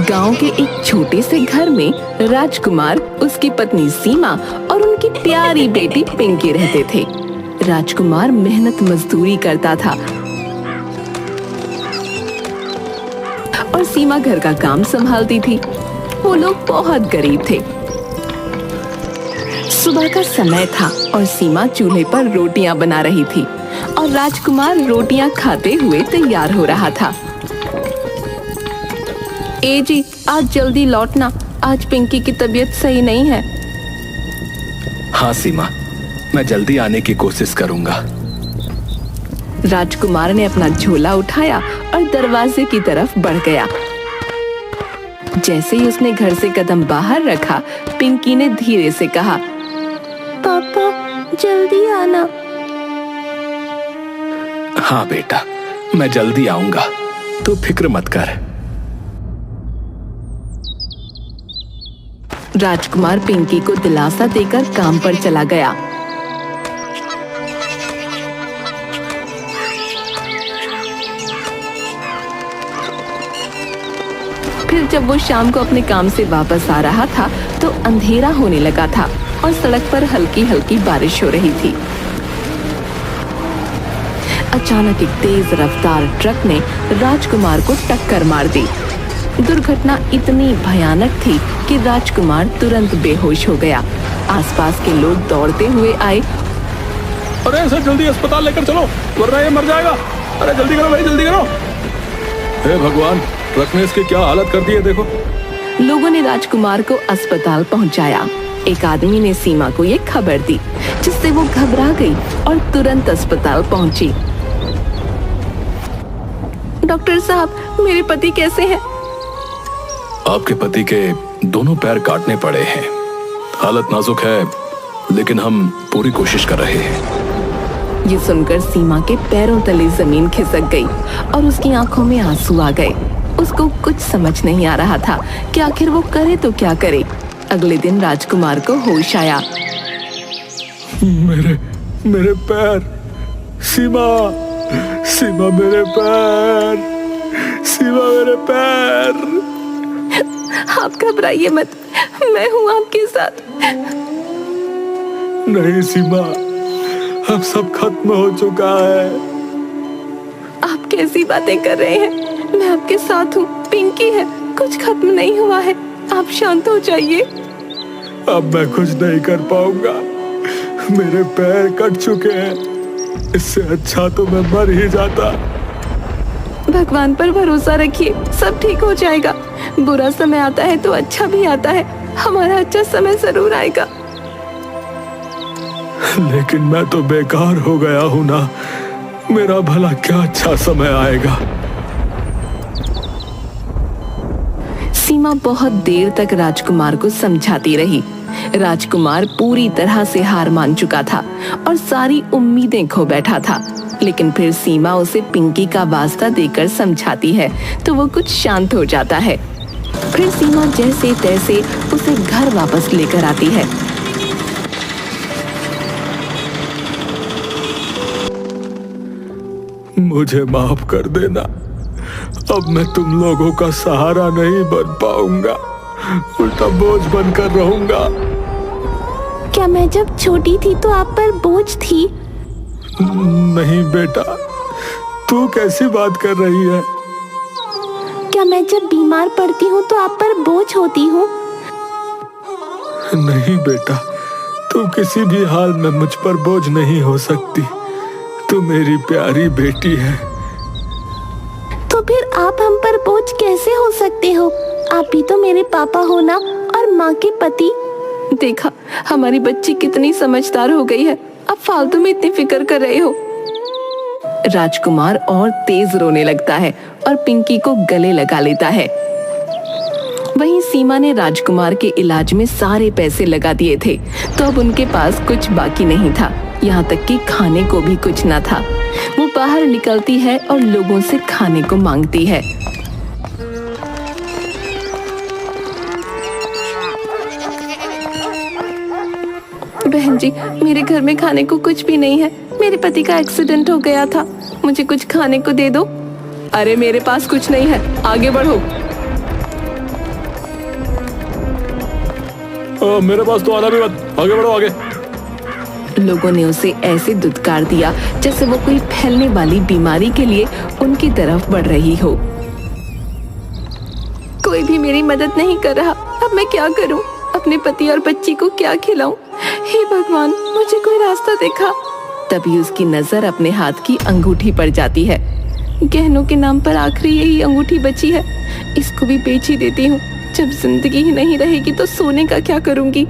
गांव के एक छोटे से घर में राजकुमार, उसकी पत्नी सीमा और उनकी प्यारी बेटी पिंकी रहते थे। राजकुमार मेहनत मजदूरी करता था और सीमा घर का काम संभालती थी। वो लोग बहुत गरीब थे। सुबह का समय था और सीमा चूल्हे पर रोटियां बना रही थी और राजकुमार रोटियां खाते हुए तैयार हो रहा था। ए जी, आज जल्दी लौटना, आज पिंकी की तबीयत सही नहीं है। हाँ सीमा, मैं जल्दी आने की कोशिश करूंगा। राजकुमार ने अपना झोला उठाया और दरवाजे की तरफ बढ़ गया। जैसे ही उसने घर से कदम बाहर रखा, पिंकी ने धीरे से कहा, पापा जल्दी आना। हाँ बेटा, मैं जल्दी आऊंगा, तू फिक्र मत कर। राजकुमार पिंकी को दिलासा देकर काम पर चला गया। फिर जब वो शाम को अपने काम से वापस आ रहा था तो अंधेरा होने लगा था और सड़क पर हल्की हल्की बारिश हो रही थी। अचानक एक तेज रफ्तार ट्रक ने राजकुमार को टक्कर मार दी। दुर्घटना इतनी भयानक थी कि राजकुमार तुरंत बेहोश हो गया। आसपास के लोग दौड़ते हुए आए। अरे सर, जल्दी अस्पताल लेकर चलो, वरना ये मर जाएगा। अरे जल्दी करो भाई, जल्दी करो। हे भगवान, ट्रक ने इसकी क्या हालत कर दी है, देखो। लोगों ने राजकुमार को अस्पताल पहुंचाया। एक आदमी ने सीमा को ये खबर दी, जिससे वो घबरा गई और तुरंत अस्पताल पहुंची। डॉक्टर साहब, मेरे पति कैसे हैं? आपके पति के दोनों पैर काटने पड़े हैं। हालत नाजुक है, लेकिन हम पूरी कोशिश कर रहे हैं। ये सुनकर सीमा के पैरों तले जमीन खिसक गई और उसकी आंखों में आंसू आ गए। उसको कुछ समझ नहीं आ रहा था कि आखिर वो करे तो क्या करे। अगले दिन राजकुमार को होश आया। मेरे पैर, सीमा, सीमा मेरे पैर, सीमा मेरे पैर। आप घबराइए मत, मैं हूँ आपके साथ। नहीं सीमा, अब सब खत्म हो चुका है। आप कैसी बातें कर रहे हैं? मैं आपके साथ हूँ, पिंकी है, कुछ खत्म नहीं हुआ है। आप शांत हो जाइए। अब मैं कुछ नहीं कर पाऊंगा, मेरे पैर कट चुके हैं। इससे अच्छा तो मैं मर ही जाता। भगवान पर भरोसा रखिए, सब ठीक हो जाएगा। बुरा समय आता है तो अच्छा भी आता है। हमारा अच्छा समय जरूर आएगा। लेकिन मैं तो बेकार हो गया हूं ना, मेरा भला क्या अच्छा समय आएगा। सीमा बहुत देर तक राजकुमार को समझाती रही। राजकुमार पूरी तरह से हार मान चुका था और सारी उम्मीदें खो बैठा था। लेकिन फिर सीमा उसे पिंकी का वास्ता देकर समझाती है तो वो कुछ शांत हो जाता है। फिर सीमा जैसे तैसे उसे घर वापस लेकर आती है। मुझे माफ कर देना, अब मैं तुम लोगों का सहारा नहीं बन पाऊंगा, उल्टा बोझ बनकर रहूंगा। क्या मैं जब छोटी थी तो आप पर बोझ थी? नहीं बेटा, तू कैसी बात कर रही है? क्या मैं जब बीमार पड़ती हूँ तो आप पर बोझ होती हूँ? नहीं बेटा, तू किसी भी हाल में मुझ पर बोझ नहीं हो सकती। तू मेरी प्यारी बेटी है। तो फिर आप हम पर बोझ कैसे हो सकते हो? आप ही तो मेरे पापा हो ना, और माँ के पति। देखा, हमारी बच्ची कितनी समझदार हो गई है। अब फालतू में इतनी फिक्र कर रहे हो। राजकुमार और तेज रोने लगता है और पिंकी को गले लगा लेता है। वहीं सीमा ने राजकुमार के इलाज में सारे पैसे लगा दिए थे, तो अब उनके पास कुछ बाकी नहीं था। यहाँ तक कि खाने को भी कुछ न था। वो बाहर निकलती है और लोगों से खाने को मांगती है। बहन जी, मेरे घर में खाने को कुछ भी नहीं है। मेरे पति का एक्सीडेंट हो गया था, मुझे कुछ खाने को दे दो। अरे मेरे पास कुछ नहीं है, आगे बढ़ो। मेरे पास तो आना भी मत, आगे बढ़ो आगे। लोगों ने उसे ऐसे दुत्कार दिया जैसे वो कोई फैलने वाली बीमारी के लिए उनकी तरफ बढ़ रही हो। कोई भी मेरी मदद नहीं कर रहा, अब मैं क्या करूं? अपने पति और बच्ची को क्या खिलाऊं? हे भगवान, मुझे कोई रास्ता दिखा। तभी उसकी नजर अपने हाथ की अंगूठी पर जाती है। गहनों के नाम पर आखिरी यही अंगूठी बची है, इसको भी बेच ही देती हूँ। जब जिंदगी ही नहीं रहेगी तो सोने का क्या करूंगी?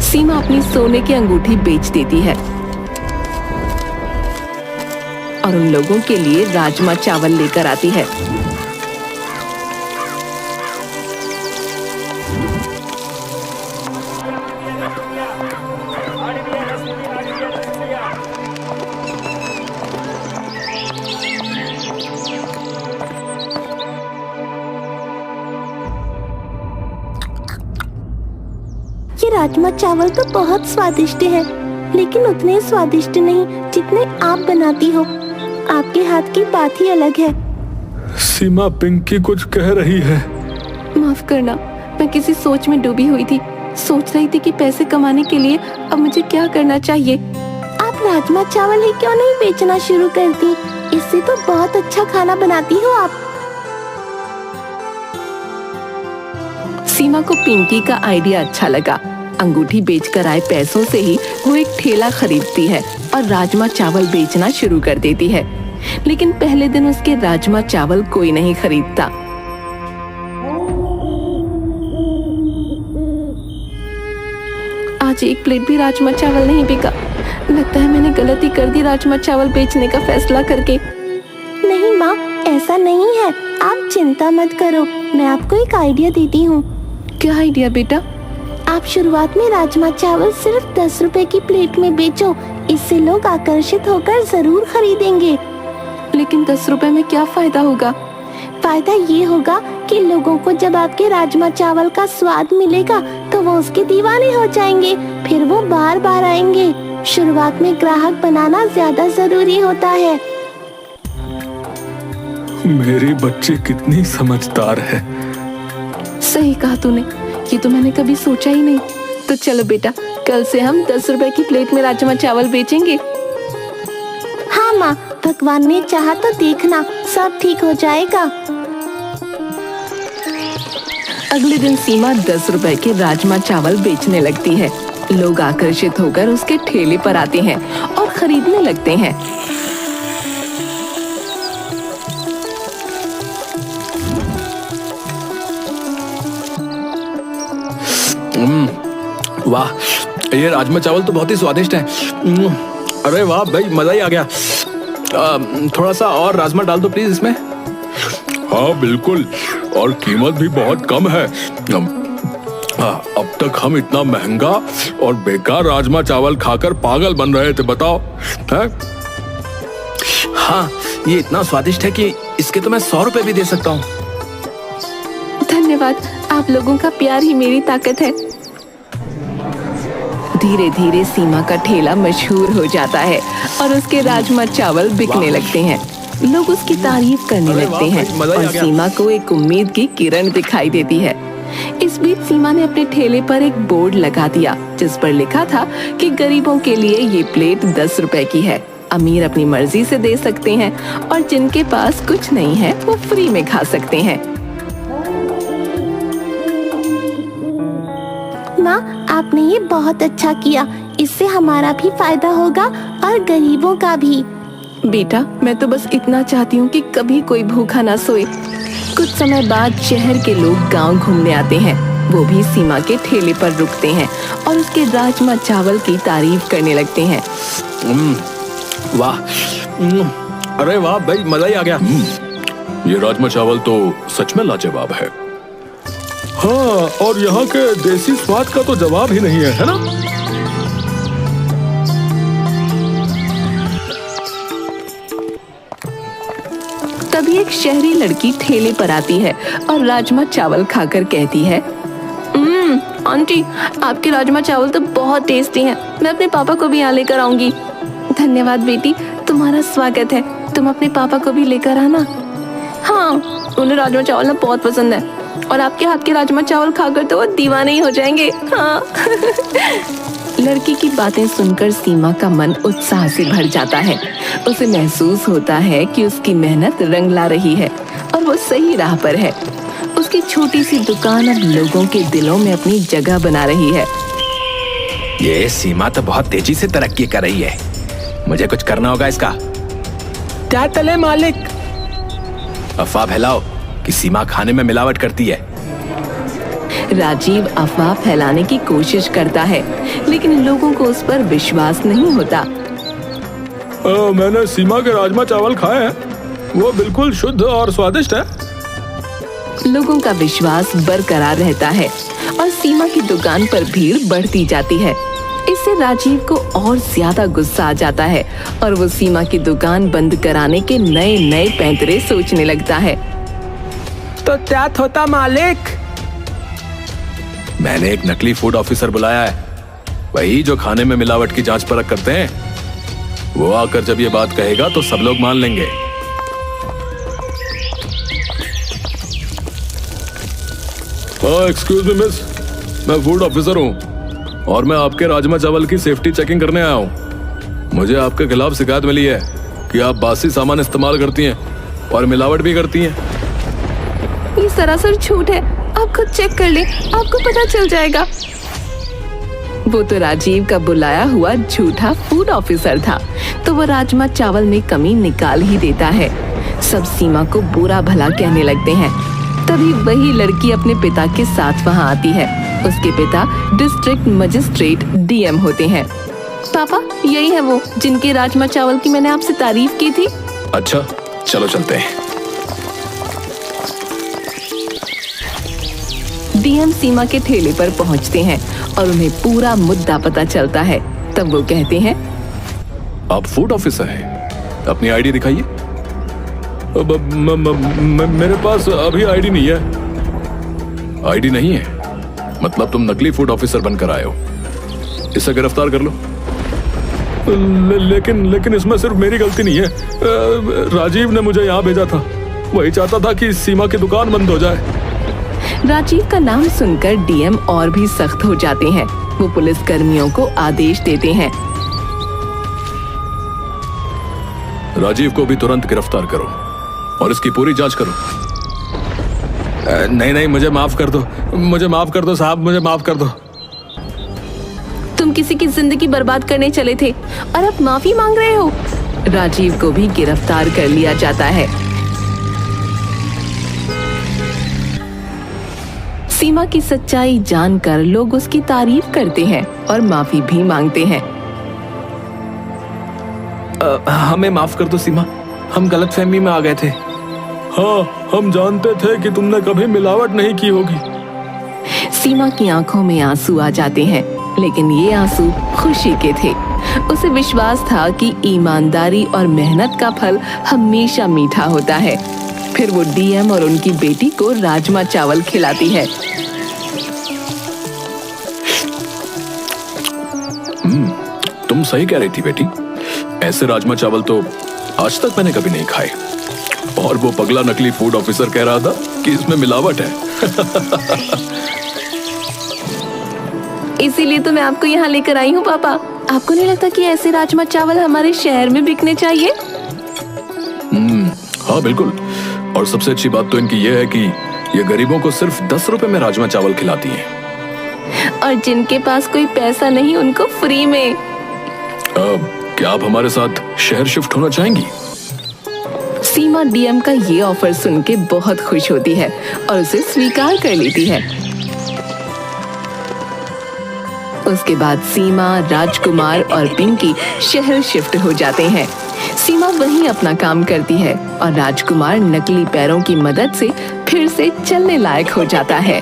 सीमा अपनी सोने की अंगूठी बेच देती है और उन लोगों के लिए राजमा चावल लेकर आती है। ये राजमा चावल तो बहुत स्वादिष्ट है, लेकिन उतने स्वादिष्ट नहीं जितने आप बनाती हो। आपके हाथ की बात ही अलग है। सीमा, पिंकी कुछ कह रही है। माफ करना, मैं किसी सोच में डूबी हुई थी। सोच रही थी कि पैसे कमाने के लिए अब मुझे क्या करना चाहिए। आप राजमा चावल ही क्यों नहीं बेचना शुरू करती? इससे तो बहुत अच्छा खाना बनाती हो आप। सीमा को पिंकी का आइडिया अच्छा लगा। अंगूठी बेचकर आए पैसों से ही वो एक ठेला खरीदती है और राजमा चावल बेचना शुरू कर देती है। लेकिन पहले दिन उसके राजमा चावल कोई नहीं खरीदता। आज एक प्लेट भी राजमा चावल नहीं बिका। लगता है मैंने गलती कर दी राजमा चावल बेचने का फैसला करके। नहीं माँ, ऐसा नहीं है। आप चिंता मत करो, मैं आपको एक आइडिया देती हूँ। क्या आइडिया बेटा? आप शुरुआत में राजमा चावल सिर्फ 10 रुपए की प्लेट में बेचो। इससे लोग आकर्षित होकर जरूर खरीदेंगे। लेकिन 10 रुपए में क्या फायदा होगा? फायदा ये होगा कि लोगों को जब आपके राजमा चावल का स्वाद मिलेगा तो वो उसके दीवाने हो जाएंगे, फिर वो बार बार आएंगे। शुरुआत में ग्राहक बनाना ज्यादा जरूरी होता है। मेरी बच्ची कितनी समझदार है। सही कहा तूने, ये तो मैंने कभी सोचा ही नहीं। तो चलो बेटा, कल से हम 10 रुपए की प्लेट में राजमा चावल बेचेंगे। हाँ माँ, भगवान ने चाहा तो देखना सब ठीक हो जाएगा। अगले दिन सीमा 10 रुपए के राजमा चावल बेचने लगती है। लोग आकर्षित होकर उसके ठेले पर आते हैं और खरीदने लगते हैं। वाह, ये राजमा चावल तो बहुत ही स्वादिष्ट है। अरे वाह भाई, मजा ही आ गया। थोड़ा सा और राजमा डाल दो प्लीज इसमें। हाँ बिल्कुल, और कीमत भी बहुत कम है। अब तक हम इतना महंगा और बेकार राजमा चावल खाकर पागल बन रहे थे, बताओ है? हाँ, ये इतना स्वादिष्ट है कि इसके तो मैं 100 रुपए भी दे सकता हूँ। धन्यवाद, आप लोगों का प्यार ही मेरी ताकत है। धीरे धीरे सीमा का ठेला मशहूर हो जाता है और उसके राजमा चावल बिकने लगते हैं। लोग उसकी तारीफ करने लगते हैं और सीमा को एक उम्मीद की किरण दिखाई देती है। इस बीच सीमा ने अपने ठेले पर एक बोर्ड लगा दिया जिस पर लिखा था कि गरीबों के लिए ये प्लेट 10 रुपए की है। अमीर अपनी मर्जी से दे सकते हैं और जिनके पास कुछ नहीं है वो फ्री में खा सकते हैं। माँ, आपने ये बहुत अच्छा किया। इससे हमारा भी फायदा होगा और गरीबों का भी। बेटा, मैं तो बस इतना चाहती हूँ कि कभी कोई भूखा ना सोए। कुछ समय बाद शहर के लोग गांव घूमने आते हैं। वो भी सीमा के ठेले पर रुकते हैं और उसके राजमा चावल की तारीफ करने लगते हैं। वाह, अरे वाह भाई, मजा ही आ गया। ये राजमा चावल तो सच में लाजवाब है। हाँ, और यहाँ के देसी स्वाद का तो जवाब ही नहीं है ना? तभी एक शहरी लड़की ठेले पर आती है और राजमा चावल खाकर कहती है, आंटी, आपके राजमा चावल तो बहुत टेस्टी हैं। मैं अपने पापा को भी यहाँ लेकर आऊंगी। धन्यवाद बेटी, तुम्हारा स्वागत है। तुम अपने पापा को भी लेकर आना। हाँ, उन्हें राजमा चावल ना बहुत पसंद है। और आपके हाथ के राजमा चावल खाकर तो वो दीवाने ही हो जाएंगे। हाँ। लड़की की बातें सुनकर सीमा का मन उत्साह से भर जाता है। उसे महसूस होता है कि उसकी मेहनत रंग ला रही है और वो सही राह पर है। उसकी छोटी सी दुकान अब लोगों के दिलों में अपनी जगह बना रही है। ये सीमा तो बहुत तेजी से तरक्की कर रही है, मुझे कुछ करना होगा इसका। क्या तले मालिक? अफवाह फैलाओ कि सीमा खाने में मिलावट करती है। राजीव अफवाह फैलाने की कोशिश करता है, लेकिन लोगों को उस पर विश्वास नहीं होता। मैंने सीमा के राजमा चावल खाए हैं, वो बिल्कुल शुद्ध और स्वादिष्ट है। लोगों का विश्वास बरकरार रहता है और सीमा की दुकान पर भीड़ बढ़ती जाती है। इससे राजीव को और ज्यादा गुस्सा आ जाता है और वो सीमा की दुकान बंद कराने के नए नए पैंतरे सोचने लगता है। तो क्या होता मालिक? मैंने एक नकली फूड ऑफिसर बुलाया है, वही जो खाने में मिलावट की जांच परख करते हैं। वो आकर जब ये बात कहेगा तो सब लोग मान लेंगे। एक्सक्यूज मी मिस, मैं फूड ऑफिसर हूँ और मैं आपके राजमा चावल की सेफ्टी चेकिंग करने आया हूँ। मुझे आपके खिलाफ शिकायत मिली है कि आप बासी सामान इस्तेमाल करती हैं और मिलावट भी करती हैं। ये सरासर झूठ है, आप खुद चेक कर ले, आपको पता चल जाएगा। वो तो राजीव का बुलाया हुआ झूठा फूड ऑफिसर था, तो वो राजमा चावल में कमी निकाल ही देता है। सब सीमा को बुरा भला कहने लगते हैं। तभी वही लड़की अपने पिता के साथ वहाँ आती है। उसके पिता डिस्ट्रिक्ट मजिस्ट्रेट डीएम होते हैं। पापा, यही है वो जिनके राजमा चावल की मैंने आपसे तारीफ की थी। अच्छा, चलो चलते हैं। डीएम सीमा के ठेले पर पहुंचते हैं और उन्हें पूरा मुद्दा पता चलता है। तब वो कहते हैं, आप फूड ऑफिसर हैं, अपनी आईडी दिखाइए। मेरे पास अभी आईडी नहीं है। आईडी नहीं है मतलब तुम नकली फूड ऑफिसर बनकर आए हो। इसे गिरफ्तार कर लो। लेकिन इसमें सिर्फ मेरी गलती नहीं है। राजीव ने मुझे यहाँ भेजा था, वही चाहता था कि सीमा की दुकान बंद हो जाए। राजीव का नाम सुनकर डीएम और भी सख्त हो जाते हैं। वो पुलिस कर्मियों को आदेश देते हैं, राजीव को भी तुरंत गिरफ्तार करो और इसकी पूरी जांच करो। नहीं, मुझे माफ कर दो, मुझे माफ कर दो साहब, मुझे माफ कर दो। तुम किसी की जिंदगी बर्बाद करने चले थे और अब माफी मांग रहे हो। राजीव को भी गिरफ्तार कर लिया जाता है। सीमा की सच्चाई जानकर लोग उसकी तारीफ करते हैं और माफी भी मांगते हैं। हमें माफ कर दो सीमा, हम गलतफहमी में आ गए थे। हाँ, हम जानते थे कि तुमने कभी मिलावट नहीं की होगी। सीमा की आंखों में आंसू आ जाते हैं, लेकिन ये आंसू खुशी के थे। उसे विश्वास था कि ईमानदारी और मेहनत का फल हमेशा मीठा होता है। फिर वो डीएम और उनकी बेटी को राजमा चावल खिलाती है। तुम सही कह रही थी बेटी, ऐसे राजमा चावल तो आज तक मैंने कभी नहीं खाए। और वो पगला नकली फूड ऑफिसर कह रहा था कि इसमें मिलावट है। इसीलिए तो मैं आपको यहाँ लेकर आई हूँ पापा। आपको नहीं लगता कि ऐसे राजमा चावल हमारे शहर में बिकने चाहिए? हाँ बिल्कुल, और सबसे अच्छी बात तो इनकी ये है कि ये गरीबों को सिर्फ 10 रुपए में राजमा चावल खिलाती हैं। और जिनके पास कोई पैसा नहीं उनको फ्री में। क्या आप हमारे साथ शहर शिफ्ट होना चाहेंगी? सीमा डीएम का ये ऑफर सुन के बहुत खुश होती है और उसे स्वीकार कर लेती है। उसके बाद सीमा, राजकुमार और पिंकी शहर शिफ्ट हो जाते हैं। सीमा वहीं अपना काम करती है और राजकुमार नकली पैरों की मदद से फिर से चलने लायक हो जाता है।